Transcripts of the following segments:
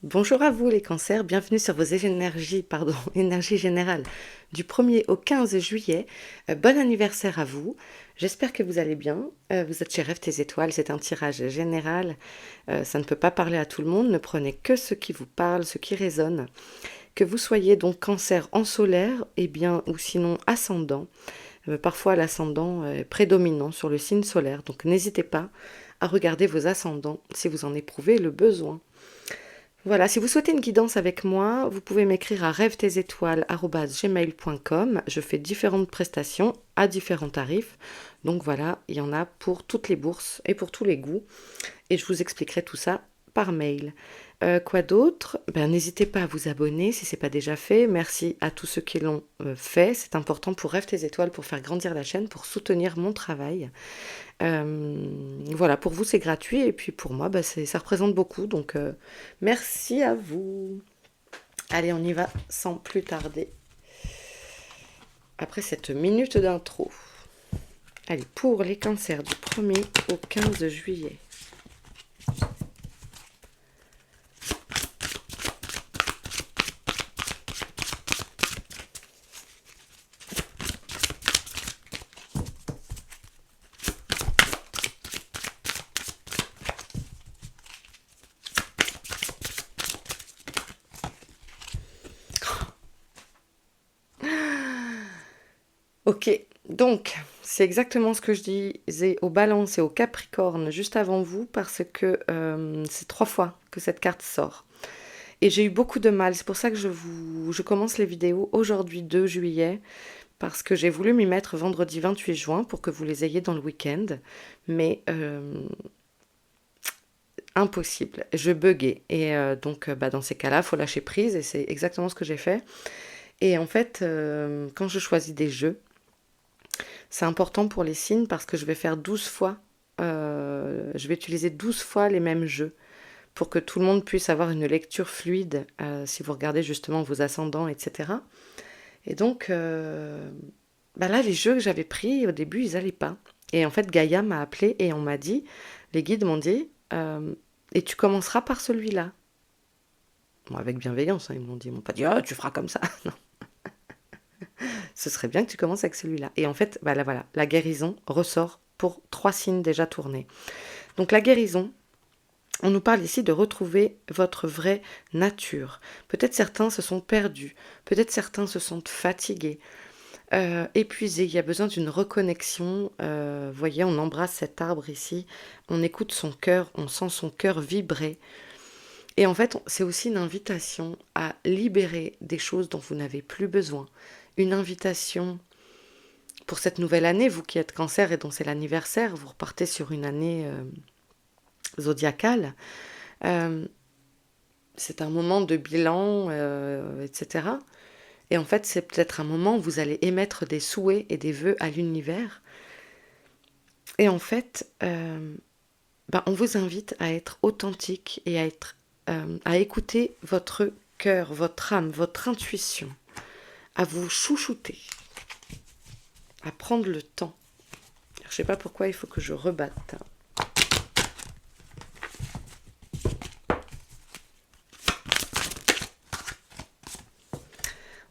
Bonjour à vous les cancers, bienvenue sur vos énergies générales du 1er au 15 juillet. Bon anniversaire à vous, j'espère que vous allez bien. Vous êtes chez Rêve tes étoiles, c'est un tirage général. Ça ne peut pas parler à tout le monde, ne prenez que ce qui vous parle, ce qui résonne. Que vous soyez donc cancer en solaire, ou sinon ascendant. Parfois l'ascendant est prédominant sur le signe solaire, donc n'hésitez pas à regarder vos ascendants si vous en éprouvez le besoin. Voilà, si vous souhaitez une guidance avec moi, vous pouvez m'écrire à rêvetesétoiles@gmail.com. Je fais différentes prestations à différents tarifs. Donc voilà, il y en a pour toutes les bourses et pour tous les goûts. Et je vous expliquerai tout ça par mail. Quoi d'autre? N'hésitez pas à vous abonner si ce n'est pas déjà fait. Merci à tous ceux qui l'ont fait. C'est important pour Rêve tes étoiles, pour faire grandir la chaîne, pour soutenir mon travail. Voilà, pour vous c'est gratuit et puis pour moi ça représente beaucoup, donc merci à vous. Allez, on y va sans plus tarder. Après cette minute d'intro. Allez, pour les cancers du 1er au 15 juillet. Ok, donc c'est exactement ce que je disais aux balances et aux capricornes juste avant vous, parce que c'est 3 fois que cette carte sort. Et j'ai eu beaucoup de mal, c'est pour ça que je commence les vidéos aujourd'hui 2 juillet, parce que j'ai voulu m'y mettre vendredi 28 juin pour que vous les ayez dans le week-end, mais impossible, je buguais. Et donc dans ces cas-là, il faut lâcher prise, et c'est exactement ce que j'ai fait. Et en fait, quand je choisis des jeux, c'est important pour les signes parce que je vais faire 12 fois, je vais utiliser 12 fois les mêmes jeux pour que tout le monde puisse avoir une lecture fluide si vous regardez justement vos ascendants, etc. Et donc, là, les jeux que j'avais pris au début, ils n'allaient pas. Et en fait, Gaïa m'a appelé et on m'a dit, les guides m'ont dit, et tu commenceras par celui-là. Bon, avec bienveillance, hein, ils m'ont dit, ils m'ont pas dit, oh, tu feras comme ça. Non, ce serait bien que tu commences avec celui-là. Et en fait, voilà, la guérison ressort pour 3 signes déjà tournés. Donc la guérison, on nous parle ici de retrouver votre vraie nature. Peut-être certains se sont perdus, peut-être certains se sont fatigués, épuisés. Il y a besoin d'une reconnexion. Voyez, on embrasse cet arbre ici, on écoute son cœur, on sent son cœur vibrer. Et en fait, c'est aussi une invitation à libérer des choses dont vous n'avez plus besoin. Une invitation pour cette nouvelle année, vous qui êtes cancer et dont c'est l'anniversaire, vous repartez sur une année zodiacale. C'est un moment de bilan, etc. Et en fait, c'est peut-être un moment où vous allez émettre des souhaits et des vœux à l'univers. Et en fait, on vous invite à être authentique et à écouter votre cœur, votre âme, votre intuition, à vous chouchouter, à prendre le temps. Je ne sais pas pourquoi il faut que je rebatte.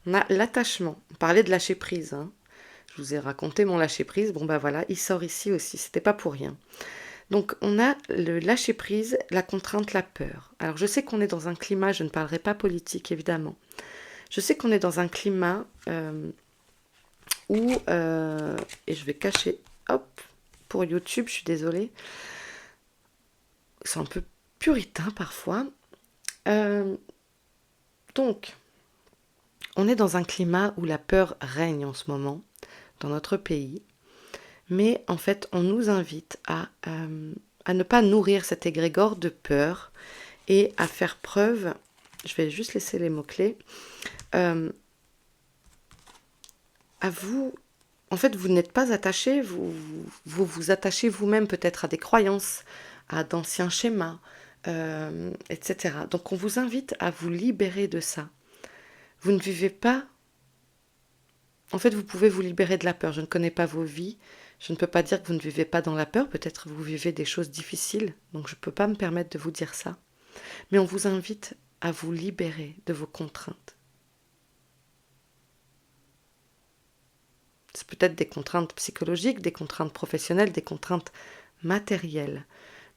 On a l'attachement. On parlait de lâcher prise. Hein. Je vous ai raconté mon lâcher prise. Voilà, il sort ici aussi. C'était pas pour rien. Donc on a le lâcher prise, la contrainte, la peur. Alors je sais qu'on est dans un climat, je ne parlerai pas politique évidemment. Je sais qu'on est dans un climat où, et je vais cacher, hop, pour YouTube, je suis désolée, c'est un peu puritain parfois. Donc, on est dans un climat où la peur règne en ce moment dans notre pays, mais en fait, on nous invite à ne pas nourrir cet égrégore de peur et à faire preuve, je vais juste laisser les mots-clés, à vous. En fait, vous n'êtes pas attaché, vous attachez vous-même peut-être à des croyances, à d'anciens schémas, etc. Donc on vous invite à vous libérer de ça. Vous ne vivez pas... En fait, vous pouvez vous libérer de la peur. Je ne connais pas vos vies. Je ne peux pas dire que vous ne vivez pas dans la peur. Peut-être vous vivez des choses difficiles. Donc je ne peux pas me permettre de vous dire ça. Mais on vous invite à vous libérer de vos contraintes. C'est peut-être des contraintes psychologiques, des contraintes professionnelles, des contraintes matérielles.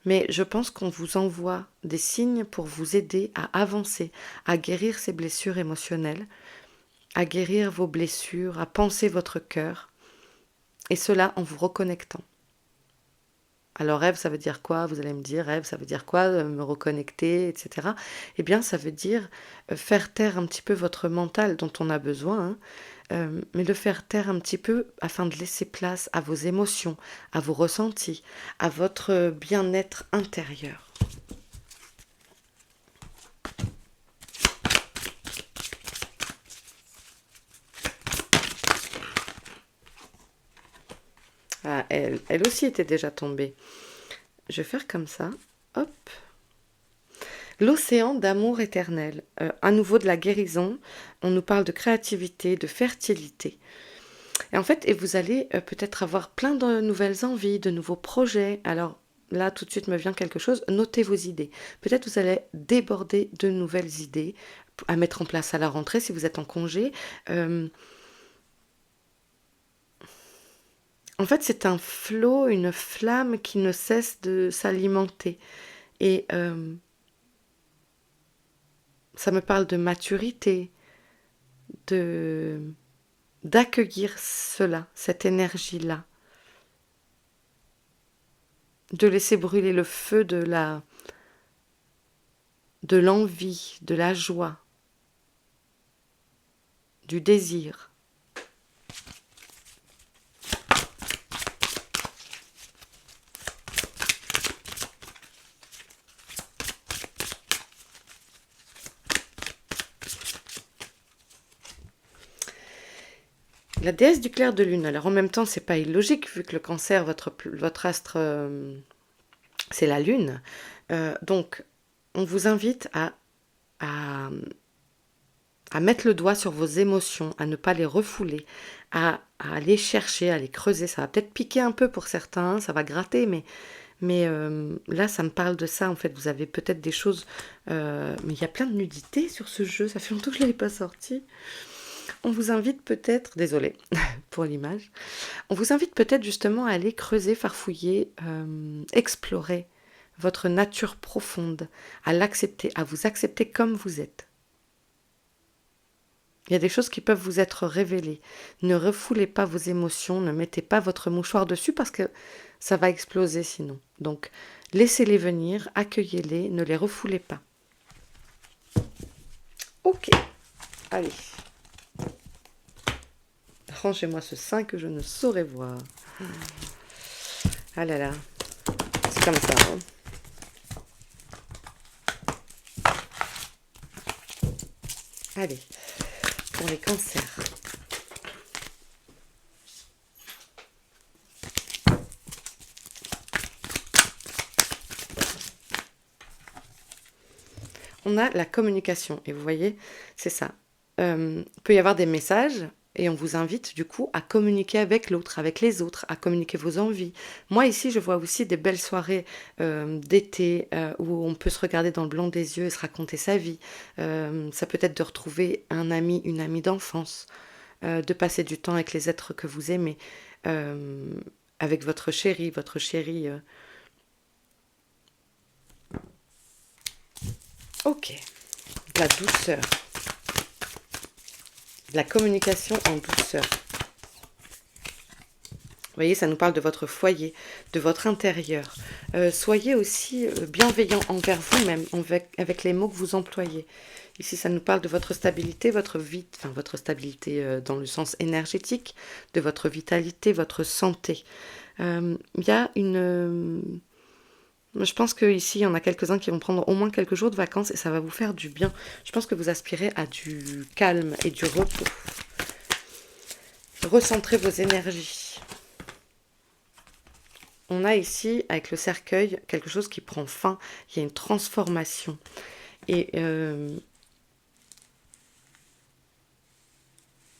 Mais je pense qu'on vous envoie des signes pour vous aider à avancer, à guérir ces blessures émotionnelles, à guérir vos blessures, à penser votre cœur, et cela en vous reconnectant. Alors rêve, ça veut dire quoi? Vous allez me dire, rêve, ça veut dire quoi? Me reconnecter, etc. Eh bien, ça veut dire faire taire un petit peu votre mental dont on a besoin, hein, mais le faire taire un petit peu afin de laisser place à vos émotions, à vos ressentis, à votre bien-être intérieur. Ah, elle aussi était déjà tombée. Je vais faire comme ça. Hop. L'océan d'amour éternel. À nouveau de la guérison. On nous parle de créativité, de fertilité. Et en fait, et vous allez peut-être avoir plein de nouvelles envies, de nouveaux projets. Alors là, tout de suite me vient quelque chose. Notez vos idées. Peut-être vous allez déborder de nouvelles idées à mettre en place à la rentrée si vous êtes en congé. En fait, c'est un flot, une flamme qui ne cesse de s'alimenter. Et ça me parle de maturité, de d'accueillir cela, cette énergie-là, de laisser brûler le feu de l'envie, de la joie, du désir. La déesse du clair de lune. Alors en même temps, c'est pas illogique vu que le cancer, votre astre, c'est la lune. Donc, on vous invite à, à mettre le doigt sur vos émotions, à ne pas les refouler, à les chercher, à les creuser. Ça va peut-être piquer un peu pour certains, ça va gratter, mais là, ça me parle de ça. En fait, vous avez peut-être des choses... mais il y a plein de nudité sur ce jeu, ça fait longtemps que je ne l'avais pas sorti. On vous invite peut-être, désolée pour l'image, on vous invite peut-être justement à aller creuser, farfouiller, explorer votre nature profonde, à l'accepter, à vous accepter comme vous êtes. Il y a des choses qui peuvent vous être révélées. Ne refoulez pas vos émotions, ne mettez pas votre mouchoir dessus parce que ça va exploser sinon. Donc, laissez-les venir, accueillez-les, ne les refoulez pas. Ok, allez. Rangez-moi ce sein que je ne saurais voir. Ah là là, c'est comme ça. Hein. Allez, pour les cancers. On a la communication, et vous voyez, c'est ça. Peut y avoir des messages, et on vous invite du coup à communiquer avec l'autre, avec les autres, à communiquer vos envies. Moi ici, je vois aussi des belles soirées d'été où on peut se regarder dans le blanc des yeux et se raconter sa vie. Ça peut être de retrouver un ami, une amie d'enfance, de passer du temps avec les êtres que vous aimez, avec votre chéri, votre chérie. Ok, de la douceur, de la communication en douceur. Vous voyez, ça nous parle de votre foyer, de votre intérieur. Soyez aussi bienveillant envers vous-même, avec les mots que vous employez. Ici, ça nous parle de votre stabilité, votre stabilité dans le sens énergétique, de votre vitalité, votre santé. Il y a une... je pense qu'ici, il y en a quelques-uns qui vont prendre au moins quelques jours de vacances et ça va vous faire du bien. Je pense que vous aspirez à du calme et du repos. Recentrez vos énergies. On a ici, avec le cercueil, quelque chose qui prend fin. Il y a une transformation. Et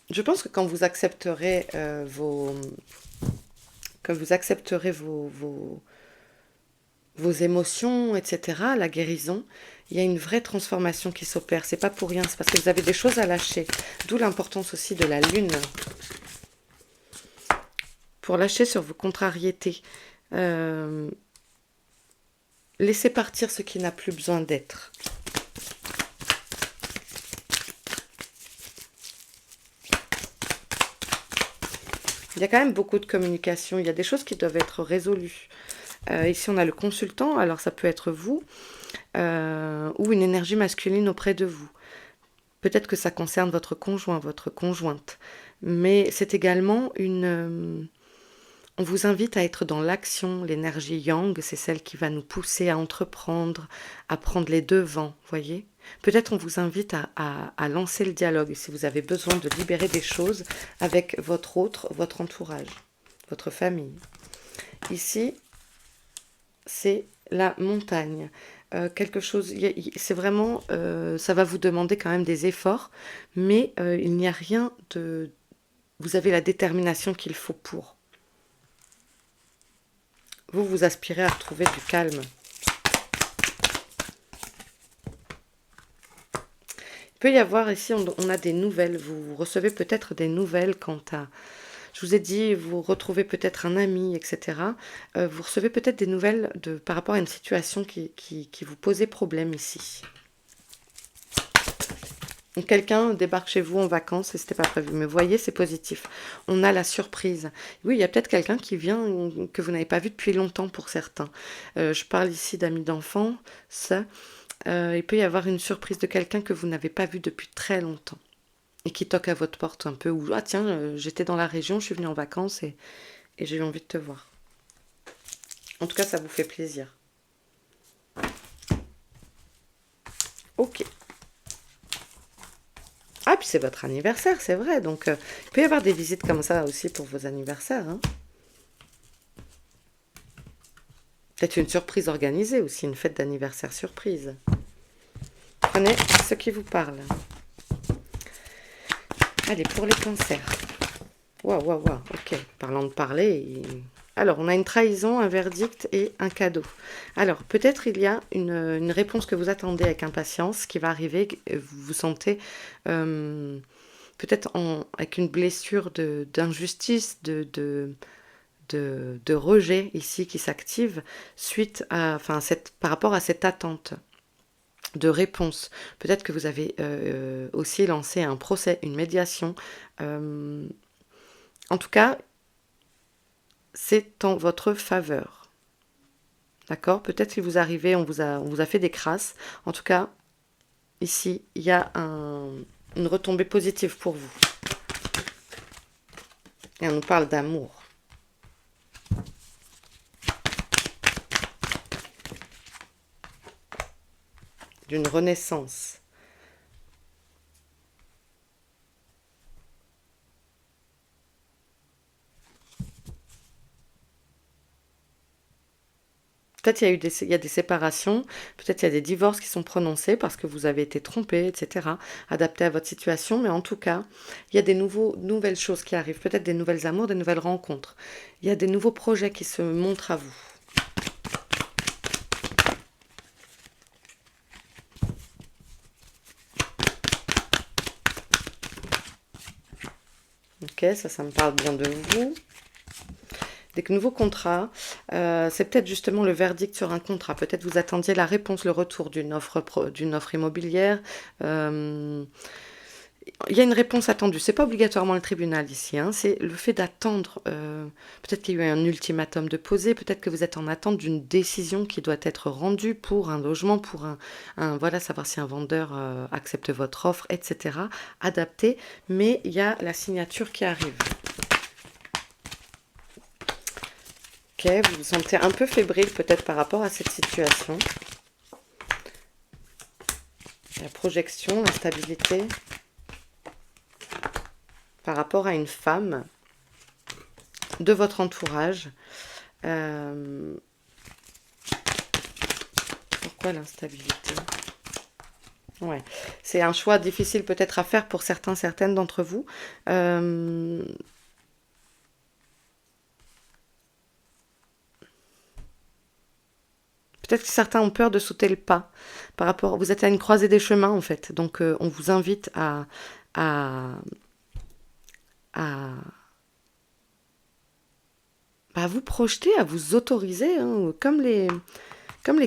je pense que quand vous accepterez vos vos émotions, etc., la guérison, il y a une vraie transformation qui s'opère. C'est pas pour rien, c'est parce que vous avez des choses à lâcher. D'où l'importance aussi de la lune. Pour lâcher sur vos contrariétés. Laissez partir ce qui n'a plus besoin d'être. Il y a quand même beaucoup de communication. Il y a des choses qui doivent être résolues. Ici, on a le consultant. Alors, ça peut être vous ou une énergie masculine auprès de vous. Peut-être que ça concerne votre conjoint, votre conjointe. Mais c'est également une... on vous invite à être dans l'action. L'énergie yang, c'est celle qui va nous pousser à entreprendre, à prendre les devants, voyez. Peut-être on vous invite à lancer le dialogue si vous avez besoin de libérer des choses avec votre entourage, votre famille. Ici, c'est la montagne. Quelque chose, c'est vraiment, ça va vous demander quand même des efforts, mais il n'y a rien de... Vous avez la détermination qu'il faut pour. Vous aspirez à retrouver du calme. Il peut y avoir ici, on a des nouvelles. Vous recevez peut-être des nouvelles quant à... Je vous ai dit, vous retrouvez peut-être un ami, etc. Vous recevez peut-être des nouvelles par rapport à une situation qui vous posait problème ici. Quelqu'un débarque chez vous en vacances et ce n'était pas prévu. Mais vous voyez, c'est positif. On a la surprise. Oui, il y a peut-être quelqu'un qui vient que vous n'avez pas vu depuis longtemps pour certains. Je parle ici d'amis d'enfants. Ça, il peut y avoir une surprise de quelqu'un que vous n'avez pas vu depuis très longtemps. Et qui toque à votre porte un peu. Ou, ah tiens, j'étais dans la région, je suis venue en vacances et j'ai eu envie de te voir. En tout cas, ça vous fait plaisir. Ok. Ah, puis c'est votre anniversaire, c'est vrai. Donc, il peut y avoir des visites comme ça aussi pour vos anniversaires. Hein. Peut-être une surprise organisée aussi, une fête d'anniversaire surprise. Prenez ce qui vous parle. Allez, pour les cancers. Waouh, ok. Parlant de parler... Alors, on a une trahison, un verdict et un cadeau. Alors, peut-être il y a une réponse que vous attendez avec impatience qui va arriver. Vous vous sentez peut-être avec une blessure d'injustice, de rejet ici qui s'active suite à, enfin, par rapport à cette attente de réponse. Peut-être que vous avez aussi lancé un procès, une médiation. En tout cas, c'est en votre faveur. D'accord? Peut-être qu'il vous arrivait, on vous a fait des crasses. En tout cas, ici, il y a une retombée positive pour vous. Et on nous parle d'amour. D'une renaissance. Peut-être il y a des séparations, peut-être il y a des divorces qui sont prononcés parce que vous avez été trompé, etc. Adapté à votre situation, mais en tout cas, il y a des nouvelles choses qui arrivent, peut-être des nouvelles amours, des nouvelles rencontres. Il y a des nouveaux projets qui se montrent à vous. Ok, ça me parle bien de vous. Des nouveaux contrats, c'est peut-être justement le verdict sur un contrat. Peut-être vous attendiez la réponse, le retour d'une offre immobilière. Il y a une réponse attendue. C'est pas obligatoirement le tribunal ici. Hein. C'est le fait d'attendre. Peut-être qu'il y a eu un ultimatum de poser. Peut-être que vous êtes en attente d'une décision qui doit être rendue pour un logement, pour voilà, savoir si un vendeur accepte votre offre, etc. Adapté. Mais il y a la signature qui arrive. Ok, vous vous sentez un peu fébrile peut-être par rapport à cette situation. La projection, l'instabilité par rapport à une femme de votre entourage. Pourquoi l'instabilité? Ouais, c'est un choix difficile peut-être à faire pour certaines d'entre vous. Peut-être que certains ont peur de sauter le pas par rapport. Vous êtes à une croisée des chemins en fait, donc on vous invite à, à, à vous projeter, à vous autoriser, hein, comme les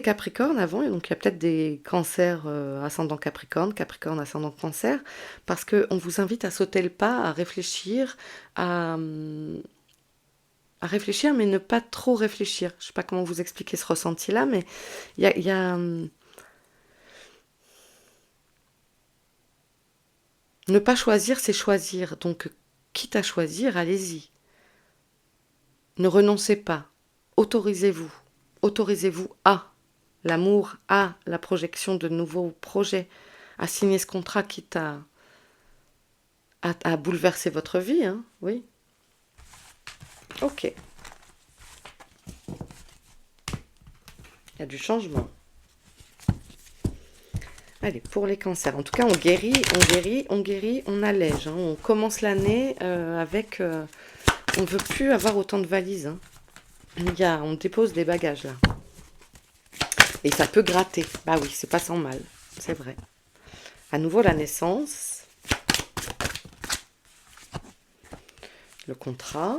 Capricornes avant, et donc il y a peut-être des cancers ascendant Capricorne, Capricorne ascendant Cancer, parce qu'on vous invite à sauter le pas, à, à réfléchir, mais ne pas trop réfléchir. Je ne sais pas comment vous expliquer ce ressenti-là, mais il y a ne pas choisir, c'est choisir. Donc, quitte à choisir, allez-y. Ne renoncez pas. Autorisez-vous. Autorisez-vous à l'amour, à la projection de nouveaux projets, à signer ce contrat quitte à bouleverser votre vie. Hein, oui. Ok. Il y a du changement. Allez, pour les cancers. En tout cas, on guérit, on allège. Hein. On commence l'année avec... on ne veut plus avoir autant de valises. Hein. On dépose des bagages là. Et ça peut gratter. Bah oui, c'est pas sans mal. C'est vrai. À nouveau, la naissance. Le contrat.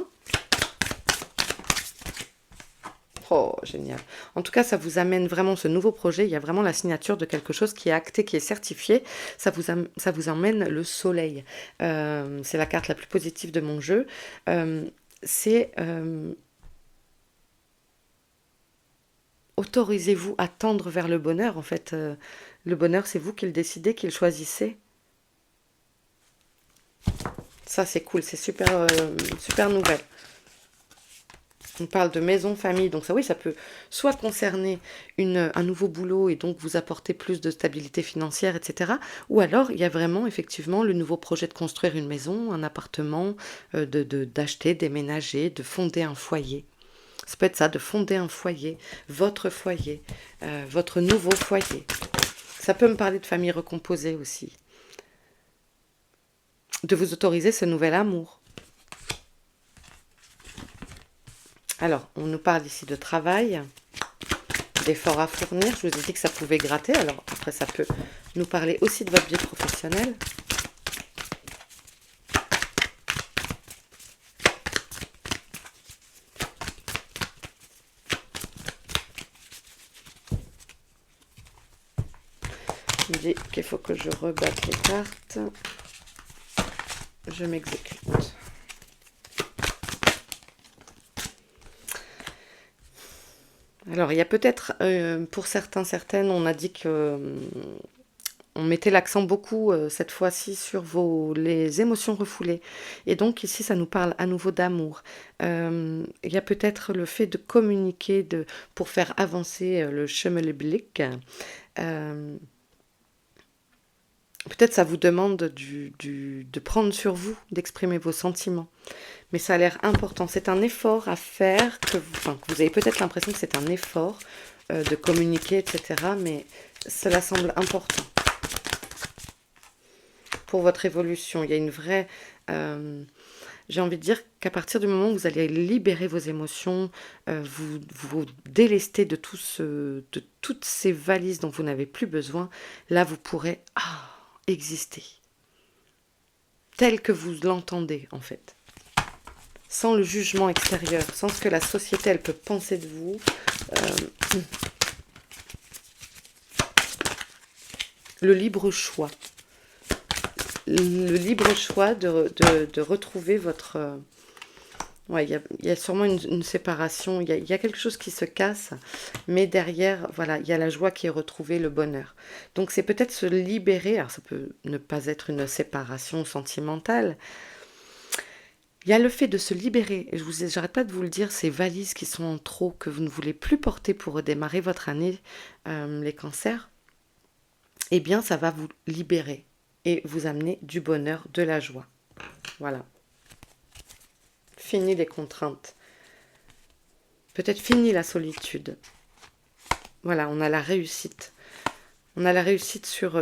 Oh, génial. En tout cas, ça vous amène vraiment ce nouveau projet. Il y a vraiment la signature de quelque chose qui est acté, qui est certifié. Ça vous emmène le soleil. C'est la carte la plus positive de mon jeu. C'est autorisez-vous à tendre vers le bonheur. En fait, le bonheur, c'est vous qui le décidez, qui le choisissez. Ça, c'est cool. C'est super, super nouvelle. On parle de maison, famille, donc ça oui, ça peut soit concerner un nouveau boulot et donc vous apporter plus de stabilité financière, etc. Ou alors, il y a vraiment effectivement le nouveau projet de construire une maison, un appartement, d'acheter, déménager, de fonder un foyer. Ça peut être ça, de fonder un foyer, votre nouveau foyer. Ça peut me parler de famille recomposée aussi. De vous autoriser ce nouvel amour. Alors, on nous parle ici de travail, d'efforts à fournir. Je vous ai dit que ça pouvait gratter. Alors, après, ça peut nous parler aussi de votre vie professionnelle. Il me dit qu'il faut que je rebatte les cartes. Je m'exécute. Alors, il y a peut-être, pour certains, certaines, on a dit que on mettait l'accent beaucoup cette fois-ci sur les émotions refoulées. Et donc ici, ça nous parle à nouveau d'amour. Il y a peut-être le fait de communiquer pour faire avancer le Schimmelblick. Peut-être ça vous demande de prendre sur vous, d'exprimer vos sentiments. Mais ça a l'air important. C'est un effort à faire, que vous avez peut-être l'impression que c'est un effort de communiquer, etc. Mais cela semble important pour votre évolution. Il y a une vraie... j'ai envie de dire qu'à partir du moment où vous allez libérer vos émotions, vous délester de toutes ces valises dont vous n'avez plus besoin, là vous pourrez exister tel que vous l'entendez en fait, sans le jugement extérieur, sans ce que la société elle peut penser de vous. Le libre choix. Le libre choix de retrouver votre... Ouais, il y a sûrement une séparation, il y a quelque chose qui se casse, mais derrière, voilà, il y a la joie qui est retrouvée, le bonheur. Donc c'est peut-être se libérer, alors ça peut ne pas être une séparation sentimentale. Il y a le fait de se libérer, et j'arrête pas de vous le dire, ces valises qui sont en trop, que vous ne voulez plus porter pour redémarrer votre année, les cancers, eh bien ça va vous libérer et vous amener du bonheur, de la joie. Voilà. Fini les contraintes. Peut-être fini la solitude. Voilà, on a la réussite. On a la réussite sur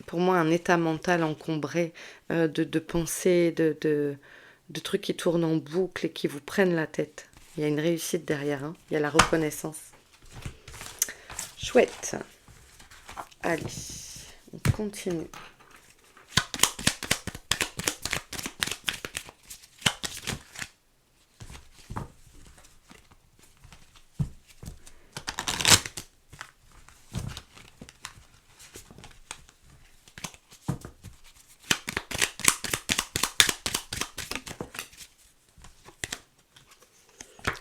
pour moi, un état mental encombré de pensées, de trucs qui tournent en boucle et qui vous prennent la tête. Il y a une réussite derrière, hein. Il y a la reconnaissance. Chouette. Allez, on continue.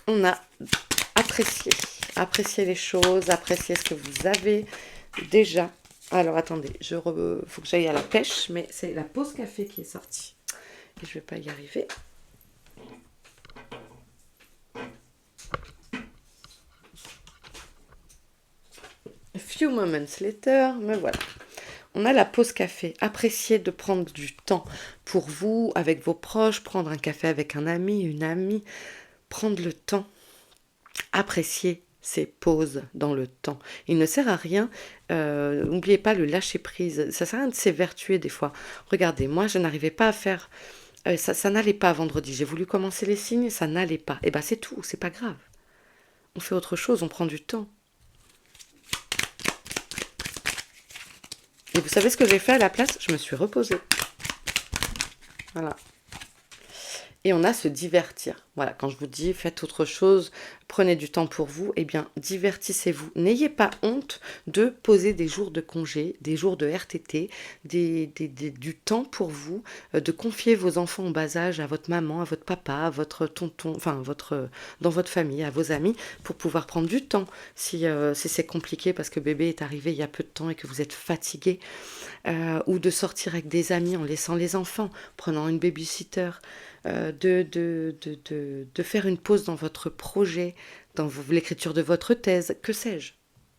On a apprécié les choses, apprécié ce que vous avez déjà. Alors attendez, faut que j'aille à la pêche, mais c'est la pause café qui est sortie. Et je vais pas y arriver. A few moments later, me voilà. On a la pause café. Appréciez de prendre du temps pour vous, avec vos proches, prendre un café avec un ami, une amie, prendre le temps. Appréciez ces pauses dans le temps. Il ne sert à rien, n'oubliez pas le lâcher prise. Ça sert à rien de s'évertuer des fois. Regardez, moi je n'arrivais pas à faire, ça n'allait pas vendredi. J'ai voulu commencer les signes, ça n'allait pas. Et ben c'est tout, c'est pas grave. On fait autre chose, on prend du temps. Et vous savez ce que j'ai fait à la place? Je me suis reposée. Voilà. Et on a se divertir. Voilà, quand je vous dis faites autre chose, prenez du temps pour vous, eh bien divertissez-vous. N'ayez pas honte de poser des jours de congé, des jours de RTT, du temps pour vous, de confier vos enfants en bas âge à votre maman, à votre papa, à votre tonton, enfin dans votre famille, à vos amis, pour pouvoir prendre du temps. Si c'est compliqué parce que bébé est arrivé il y a peu de temps et que vous êtes fatigué, ou de sortir avec des amis en laissant les enfants, prenant une babysitter, de faire une pause dans votre projet, dans l'écriture de votre thèse, que sais-je,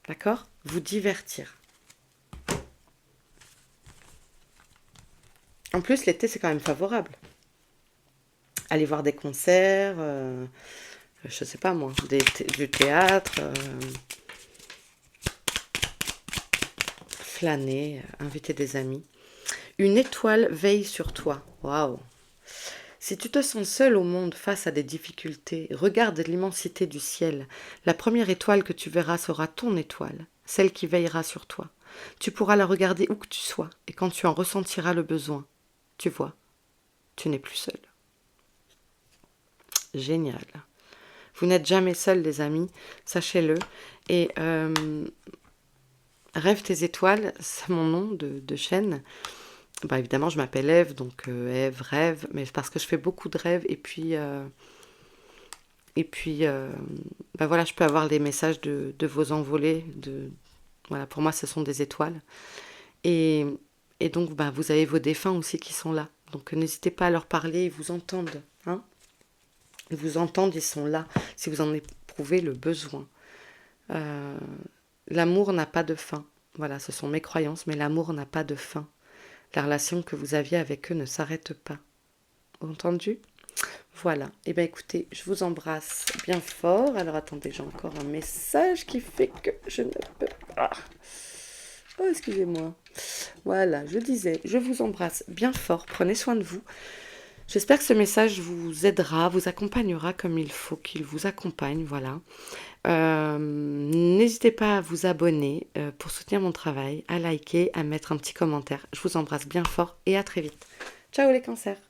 d'accord? Vous divertir. En plus, l'été, c'est quand même favorable. Aller voir des concerts, je sais pas moi, du théâtre, flâner, inviter des amis. Une étoile veille sur toi. Waouh! Si tu te sens seul au monde face à des difficultés, regarde l'immensité du ciel. La première étoile que tu verras sera ton étoile, celle qui veillera sur toi. Tu pourras la regarder où que tu sois, et quand tu en ressentiras le besoin, tu vois, tu n'es plus seul. Génial. Vous n'êtes jamais seul, les amis, sachez-le. Et Rêve tes étoiles, c'est mon nom de chaîne. Bah, évidemment, je m'appelle Ève, donc Ève, rêve, mais parce que je fais beaucoup de rêves. Bah voilà, je peux avoir des messages de vos envolées. Voilà, pour moi, ce sont des étoiles. Et, et donc, bah, vous avez vos défunts aussi qui sont là. Donc, n'hésitez pas à leur parler, ils vous entendent. Hein, ils vous entendent, ils sont là, si vous en éprouvez le besoin. L'amour n'a pas de fin. Voilà, ce sont mes croyances, mais l'amour n'a pas de fin. La relation que vous aviez avec eux ne s'arrête pas. Entendu? Voilà. Eh bien, écoutez, je vous embrasse bien fort. Alors, attendez, j'ai encore un message qui fait que je ne peux pas. Oh, excusez-moi. Voilà, je disais, je vous embrasse bien fort. Prenez soin de vous. J'espère que ce message vous aidera, vous accompagnera comme il faut qu'il vous accompagne. Voilà. N'hésitez pas à vous abonner pour soutenir mon travail, à liker, à mettre un petit commentaire. Je vous embrasse bien fort et à très vite. Ciao les cancers!